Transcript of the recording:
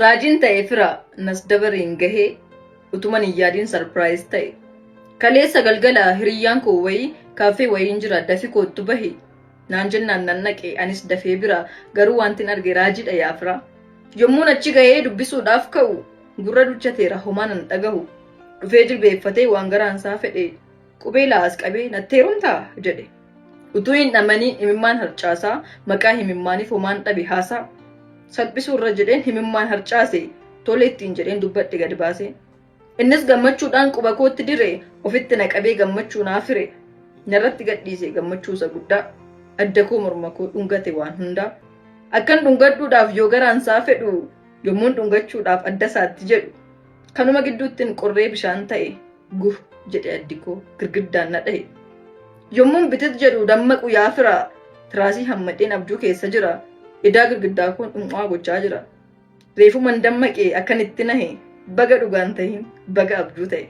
Raajiin ta'e fira nas dabariin gahee utuman hin yaadiin sarpiraayiz ta'e. Kaleessa galgala hiriyyaan koo wayii kaaffee wayiin jira dafi kootu bahe. Naan jennaan nan naqe anis dafee bira garuu wantin arge raajiidha yaa fira. Yommuun achi gahee dubbisuudhaaf ka'u gurra duchateera homaa nan dhagahu. Dhufee jilbeeffatee waan garaansaa fedhe qubee laas qabee natti heerumtaa jedhe. Utuu hin dhamanii himimmaan harcaasaa maqaa himimmaaniif homaan dhabe haasaa. Salphisuu irra jedheen himimmaan harcaase tole ittiin jedheen dubbadhe gad baase. Innis gammachuudhaan quba kootti dire ofitti naqabee gammachuu naaf fire. Narratti gadhiise gammachuusa guddaa. Adda koo morma koo dhungate waan hundaa. Akkan dhungadhuudhaaf yoo garaansaa fedhu yommuun dhungachuudhaaf adda isaatti jedhu. Kanuma gidduuttiin qorree bishaan ta'e guh jedhe addi koo girgiddaan na dhahe. Yommuun bitit jedhu dammaqu yaa fira tiraasii hammadheen abjuu keessa jira. Idaa girgiddaa kun dhum'aa gochaa jira. Reefuman dammaqee akkan itti nahe baga dhugaan tahin baga abjuu ta'e.